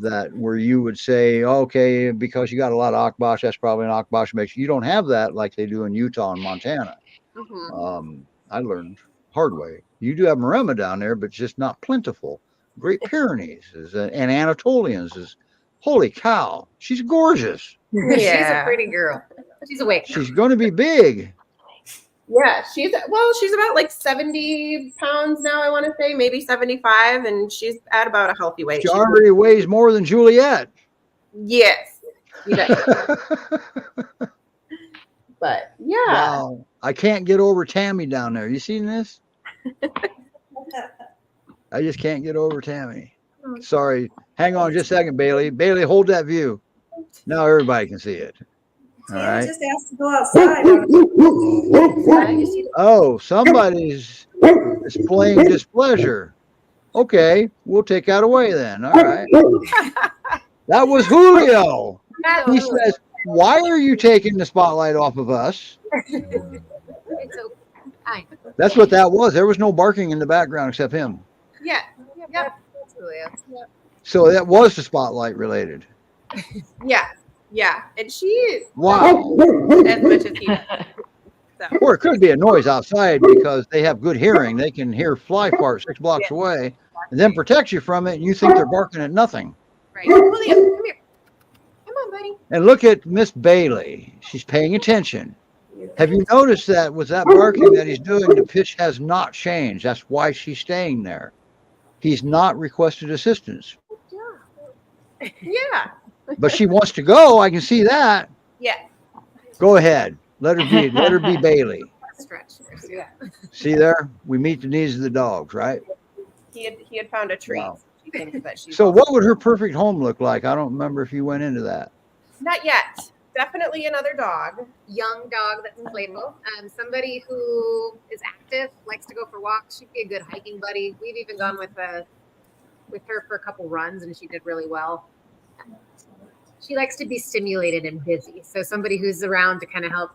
That where you would say, okay, because you got a lot of Akbash, that's probably an Akbash mix. You don't have that like they do in Utah and Montana. Mhm. I learned hard way. You do have Maremma down there, but it's just not plentiful. Great Pyrenees and Anatolians is, holy cow, she's gorgeous. She's a Yeah. pretty girl. She's awake. She's going to be big. Yeah. She's about like 70 pounds now, I want to say, maybe 75, and she's at about a healthy weight. She already weighs more than Juliet. Yes. She does. But yeah. Wow. I can't get over Tammy down there. You seen this? I just can't get over Tammy. Sorry. Hang on just a second, Bailey. Bailey, hold that view. Now everybody can see it. All Tammy right. just asked to go outside. Oh, somebody's displaying displeasure. Okay, we'll take that away then. All right. That was Julio. He says, why are you taking the spotlight off of us? It's okay. That's what that was. There was no barking in the background except him. Yeah. Yep. That's Julia. So that was the spotlight related. Yeah. Yeah. And she Wow. as much as he does. So. Or it could be a noise outside because they have good hearing. They can hear fly fart 6 blocks away and then protect you from it. And you think they're barking at nothing. Right. Julia, come here. Come on, buddy. And look at Miss Bailey. She's paying attention. Have you noticed that with that barking that he's doing, the pitch has not changed? That's why she's staying there. He's not requested assistance. Yeah. But she wants to go. I can see that. Yeah. Go ahead. Let her be Bailey. Stretch. Yeah. See there? We meet the needs of the dogs, right? He had found a treat. Wow. She thinks that she's So also- what would her perfect home look like? I don't remember if you went into that. Not yet. Definitely another dog. Young dog that's playful. Somebody who is active, likes to go for walks. She'd be a good hiking buddy. We've even gone with her for a couple runs, and she did really well. She likes to be stimulated and busy. So somebody who's around to kind of help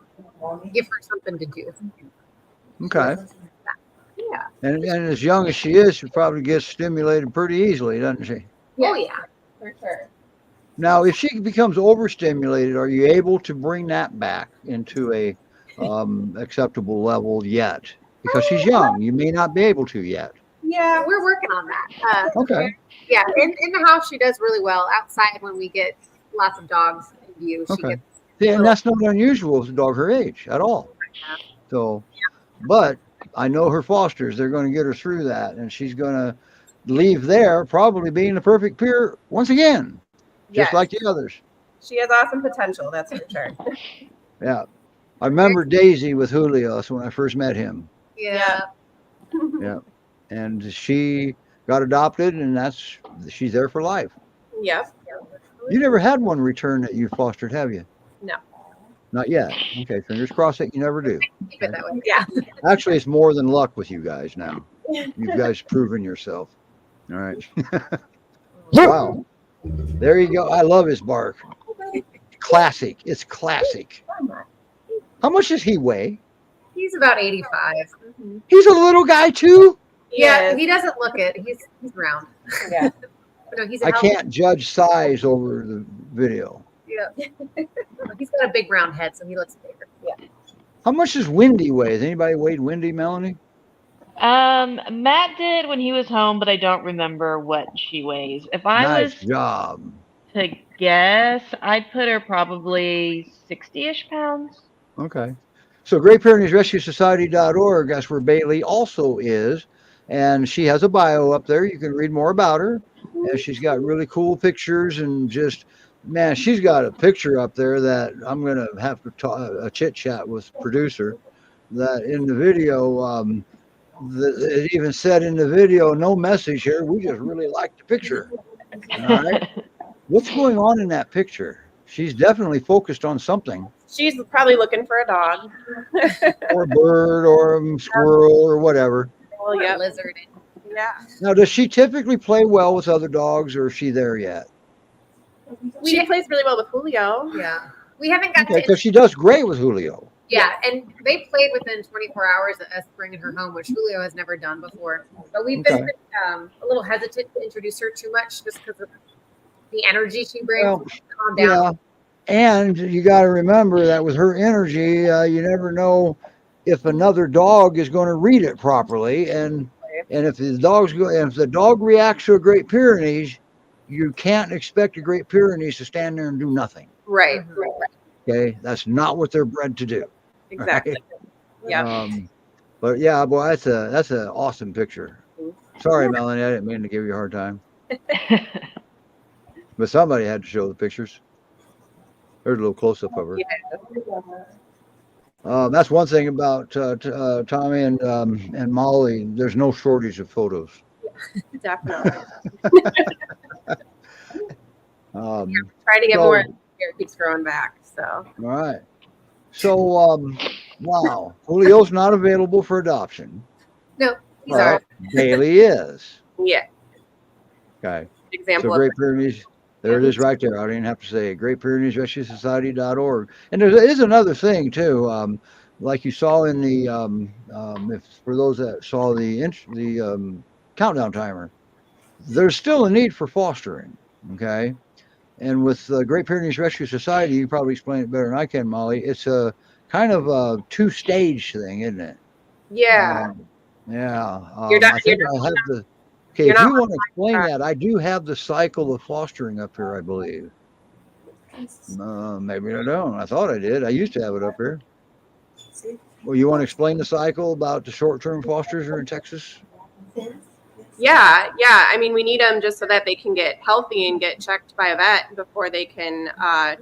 give her something to do. Okay. Yeah. And as young as she is, she probably gets stimulated pretty easily, doesn't she? Oh, yeah. For sure. Now, if she becomes overstimulated, are you able to bring that back into a acceptable level yet? Because she's young, you may not be able to yet. Yeah. We're working on that. Okay. Yeah, in the house, she does really well. Outside, when we get lots of dogs in view, she Okay. gets Yeah, and that's not unusual with a dog her age at all. So, but I know her fosters, they're going to get her through that, and she's going to leave there probably being the perfect peer once again, just Yes. like the others. She has awesome potential, that's for sure. Yeah. I remember Daisy with Julio when I first met him. yeah. Yeah. And she got adopted, and she's there for life. Yep. You never had one return that you fostered, have you? No. Not yet. Okay, fingers crossed that you never do. Keep it that way. Yeah. Actually, it's more than luck with you guys now. You guys proven yourself. All right. Wow. There you go. I love his bark. Classic. It's classic. How much does he weigh? He's about 85. He's a little guy too. Yeah, Yes. he doesn't look it. He's round. Yeah. But no, he's a I healthy- can't judge size over the video. Yeah. He's got a big round head, so he looks bigger. Yeah. How much does Wendy weigh? Has anybody weighed Wendy, Melanie? Matt did when he was home, but I don't remember what she weighs. If I Nice was job. to guess, I'd put her probably 60-ish pounds. Okay. So Great Pyrenees Rescue Society.org, that's where Bailey also is. And she has a bio up there. You can read more about her. And she's got really cool pictures and just, man, she's got a picture up there that I'm going to have to talk, a chit chat with producer, that in the video, it even said in the video, no message here. We just really like the picture. All right. What's going on in that picture? She's definitely focused on something. She's probably looking for a dog. Or a bird or a squirrel or whatever. Well, Or a yeah. lizard. Yeah. Now, does she typically play well with other dogs, or is she there yet? She plays really well with Julio. Yeah. We haven't got Okay, to. because she does great with Julio. Yeah, and they played within 24 hours of us bringing her home, which Julio has never done before. But we've been a little hesitant to introduce her too much just because of the energy she brings. Well, Calm down. Yeah, and you got to remember that with her energy, you never know if another dog is going to read it properly, and if the dog reacts to a Great Pyrenees, you can't expect a Great Pyrenees to stand there and do nothing. Right. Mhm. Right. Okay, that's not what they're bred to do. Exactly. Right? Yeah. But yeah, boy, that's an awesome picture. Sorry, Melanie, I didn't mean to give you a hard time, but somebody had to show the pictures. There's a little close up of her. That's one thing about Tommy and Molly. There's no shortage of photos. Definitely. Trying to get so- more. Hair keeps growing back. So. All right. So, wow, Julio's not available for adoption. No, he's Well, ours. Bailey is. Yeah. Okay. Example. So of Great Pyrenees, there it is right there. I didn't even have to say it. Great Pyrenees Rescue Society.org. And there is another thing too. Like you saw in the, if for those that saw the countdown timer, there's still a need for fostering. Okay. And with the Great Pyrenees Rescue Society, you probably explain it better than I can, Molly. It's a kind of a two-stage thing, isn't it? Yeah. Yeah. You're not- I think you're I have the. Okay, you're if not you want to explain that, I do have the cycle of fostering up here, I believe. Maybe I don't. I thought I did. I used to have it up here. Well, you want to explain the cycle about the short-term fosters are in Texas? Yeah. I mean, we need them just so that they can get healthy and get checked by a vet before they can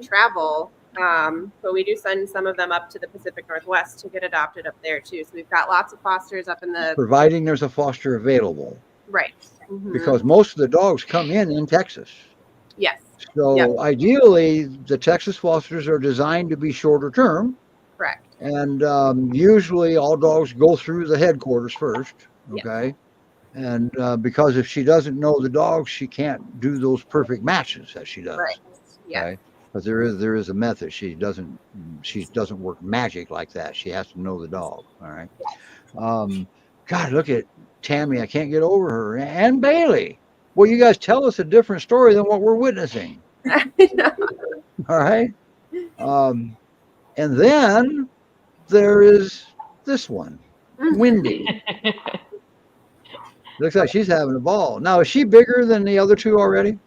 travel. But we do send some of them up to the Pacific Northwest to get adopted up there too. So we've got lots of fosters up in the Providing there's a foster available, right. Mhm. because most of the dogs come in Texas. Yes. So Yep. ideally, the Texas fosters are designed to be shorter term. Correct. And usually all dogs go through the headquarters first, Yes. okay? And because if she doesn't know the dog, she can't do those perfect matches that she does. Right. Yeah. Okay? Because there is a method. She doesn't work magic like that. She has to know the dog. All right. God, look at Tammy. I can't get over her. And Bailey. Well, you guys tell us a different story than what we're witnessing. All right. And then there is this one, Wendy. Looks like she's having a ball. Now, is she bigger than the other two already?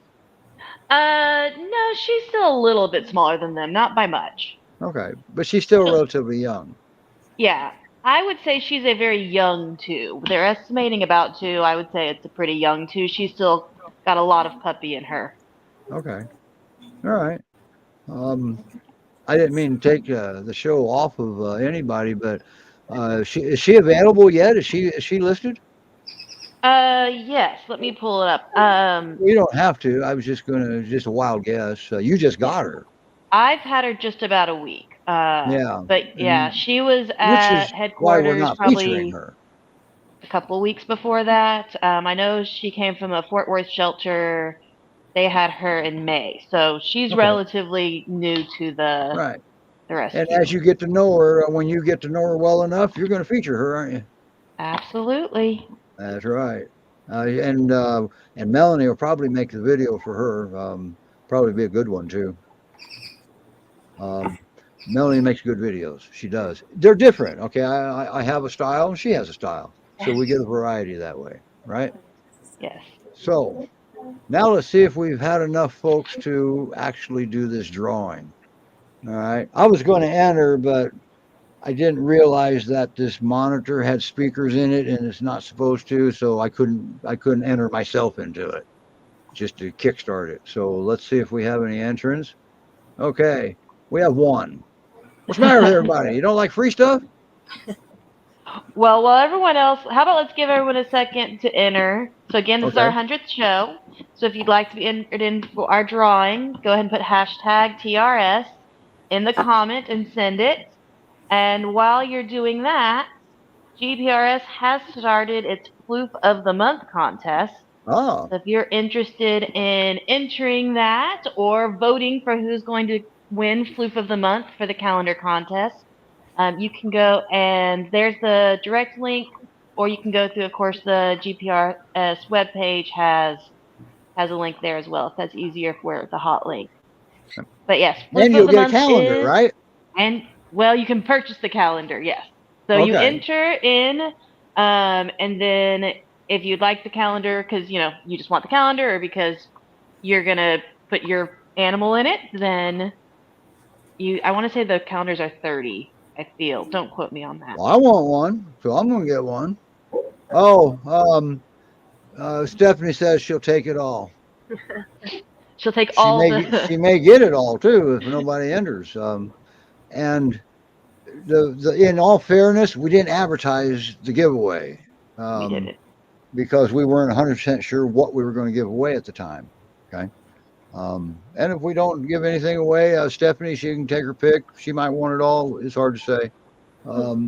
No, she's still a little bit smaller than them, not by much. Okay, but she's still relatively young. Yeah, I would say she's a very young two. They're estimating about 2. I would say it's a pretty young 2. She's still got a lot of puppy in her. Okay, all right. I didn't mean to take the show off of anybody, but is she available yet? Is she listed? Yes. Let me pull it up. You don't have to. I was just a wild guess. You just got her. I've had her just about a week. Yeah. But yeah, she was Which at is why headquarters we're not probably featuring her. a couple weeks before that. I know she came from a Fort Worth shelter. They had her in May, so she's Okay. relatively new to the rescue. And as you get to know her, when you get to know her well enough, you're going to feature her, aren't you? Absolutely. That's right. And Melanie will probably make the video for her. Probably be a good one too. Melanie makes good videos. She does. They're different. Okay, I have a style and she has a style, so we get a variety that way, right? Yes. So now let's see if we've had enough folks to actually do this drawing. All right. I was going to enter, but I didn't realize that this monitor had speakers in it and it's not supposed to, so I couldn't enter myself into it just to kickstart it. So let's see if we have any entrants. Okay, we have one. What's the matter with everybody? You don't like free stuff? Well, while everyone else, how about let's give everyone a second to enter. So again, this is our 100th show. So if you'd like to be entered in for our drawing, go ahead and put hashtag TRS in the comment and send it. And while you're doing that, GPRS has started its Floof of the Month contest. Oh. So if you're interested in entering that or voting for who's going to win Floof of the Month for the calendar contest, you can go and there's the direct link, or you can go through, of course, the GPRS webpage has a link there as well if that's easier for the hot link. But yes, and you'll get a calendar, right? And well, you can purchase the calendar, yes. So you enter in, and then if you'd like the calendar because you just want the calendar, or because you're gonna put your animal in it, then I want to say the calendars are $30. I feel. Don't quote me on that. Well, I want one, so I'm gonna get one. Oh, Stephanie says she'll take it all. She'll take all she may get it all too if nobody enters. And in all fairness, we didn't advertise the giveaway. We didn't. Because we weren't 100% sure what we were going to give away at the time. Okay. And if we don't give anything away, Stephanie, she can take her pick. She might want it all. It's hard to say.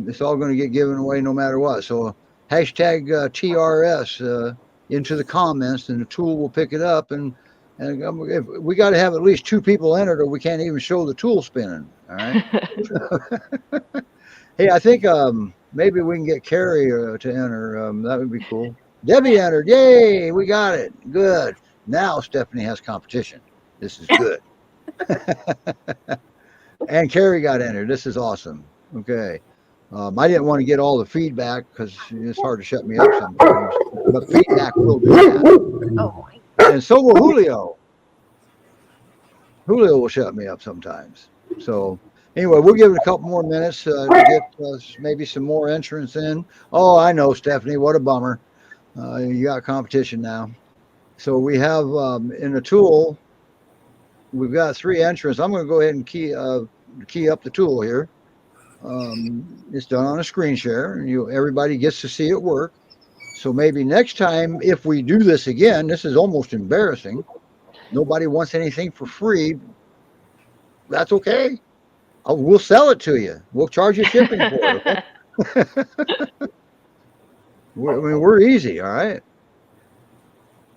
It's all going to get given away no matter what. So hashtag TRS into the comments, and the tool will pick it up. And if we got to have at least 2 people entered, or we can't even show the tool spinning. All right. Hey, I think maybe we can get Carrie to enter. That would be cool. Debbie entered. Yay, we got it. Good. Now Stephanie has competition. This is good. And Carrie got entered. This is awesome. Okay. I didn't want to get all the feedback because it's hard to shut me up sometimes. But feedback will do that. Oh, and so will Julio. Julio will shut me up sometimes. So anyway, we'll give it a couple more minutes to get maybe some more entrants in. Oh, I know, Stephanie. What a bummer. You got competition now. So we have in the tool, we've got 3 entrants. I'm going to go ahead and key up the tool here. It's done on a screen share, and everybody gets to see it work. So maybe next time, if we do this again, this is almost embarrassing. Nobody wants anything for free. That's okay. We'll sell it to you. We'll charge you shipping for it. Okay? We're easy, all right?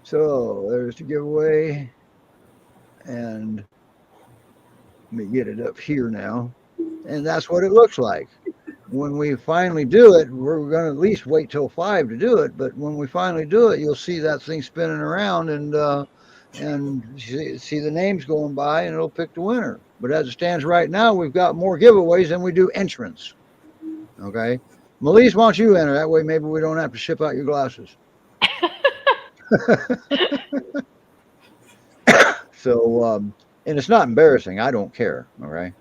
So there's the giveaway. And let me get it up here now. And that's what it looks like. When we finally do it, we're going to at least wait till 5 to do it. But when we finally do it, you'll see that thing spinning around and see the names going by, and it'll pick the winner. But as it stands right now, we've got more giveaways than we do entrants. Okay? Melise, why don't you enter? That way maybe we don't have to ship out your glasses. So, and it's not embarrassing. I don't care. All right.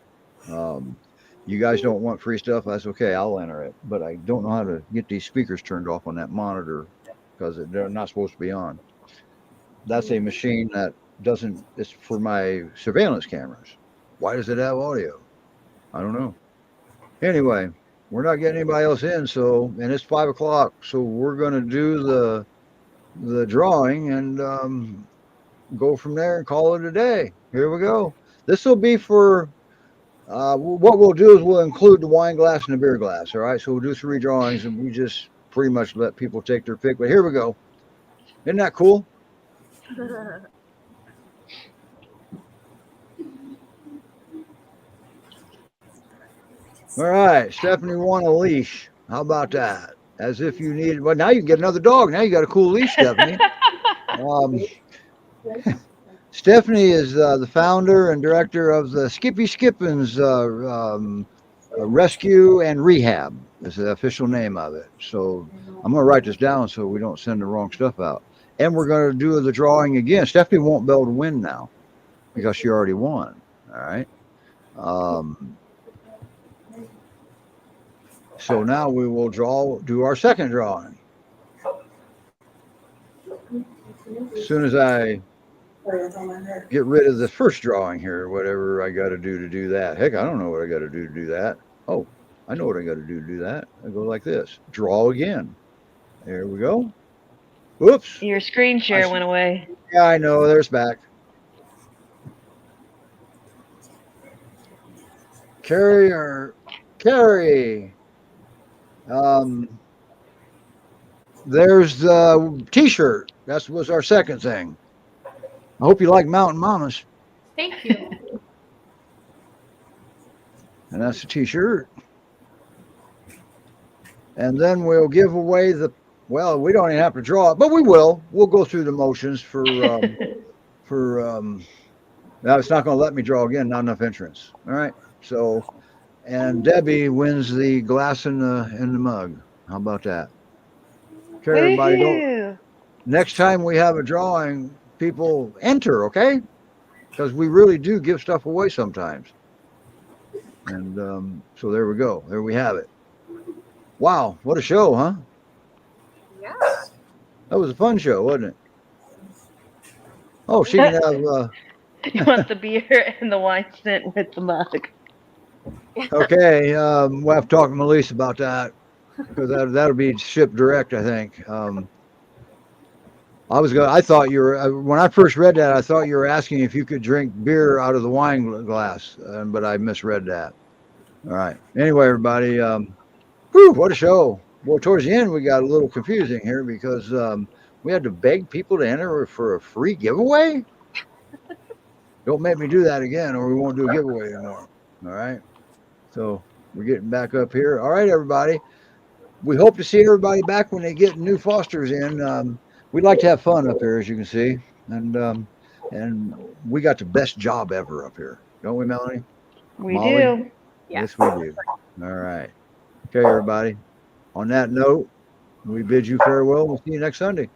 You guys don't want free stuff. That's okay. I'll enter it. But I don't know how to get these speakers turned off on that monitor because they're not supposed to be on. That's a machine that doesn't, it's for my surveillance cameras. Why does it have audio? I don't know. Anyway, we're not getting anybody else in. So, and it's 5 o'clock. So we're going to do the drawing and, go from there and call it a day. Here we go. This will be for what we'll do is we'll include the wine glass and the beer glass. All right, so we'll do 3 drawings and we just pretty much let people take their pick. But here we go. Isn't that cool? All right, Stephanie won a leash. How about that? As if you needed. Well, now you can get another dog. Now you got a cool leash, Stephanie. Stephanie is the founder and director of the Skippy Skippins Rescue and Rehab. Is the official name of it. So I'm going to write this down so we don't send the wrong stuff out. And we're going to do the drawing again. Stephanie won't be able to win now because she already won. All right. So now we will do our second drawing. As soon as I get rid of the first drawing here, whatever I got to do that. Heck, I don't know what I got to do that. Oh, I know what I got to do that. I go like this. Draw again. There we go. Whoops. Your screen share went away. Yeah, I know. There's back. Carrie. There's the t-shirt. That was our second thing. I hope you like Mountain Mamas. Thank you. And that's the t-shirt. And then we'll give away well, we don't even have to draw it, but we will. We'll go through the motions for now it's not going to let me draw again, not enough entrance. All right. So, and Debbie wins the glass in the mug. How about that? Okay, everybody. Next time we have a drawing, people enter, okay? Because we really do give stuff away sometimes. And so there we go. There we have it. Wow, what a show, huh? Yeah. That was a fun show, wasn't it? Oh, she can have... You want the beer and the wine sent with the mug. Okay, we'll have to talk to Melise about that. Because that'll be shipped direct, I think. I thought you were, when I first read that, I thought you were asking if you could drink beer out of the wine glass, but I misread that. All right. Anyway, everybody, what a show. Well, towards the end, we got a little confusing here because we had to beg people to enter for a free giveaway. Don't make me do that again or we won't do a giveaway anymore. All right. So we're getting back up here. All right, everybody. We hope to see everybody back when they get new fosters in. We'd like to have fun up here, as you can see. And we got the best job ever up here. Don't we, Melanie? We Molly? do. Yes, we do. All right. Okay, everybody. On that note, we bid you farewell. We'll see you next Sunday.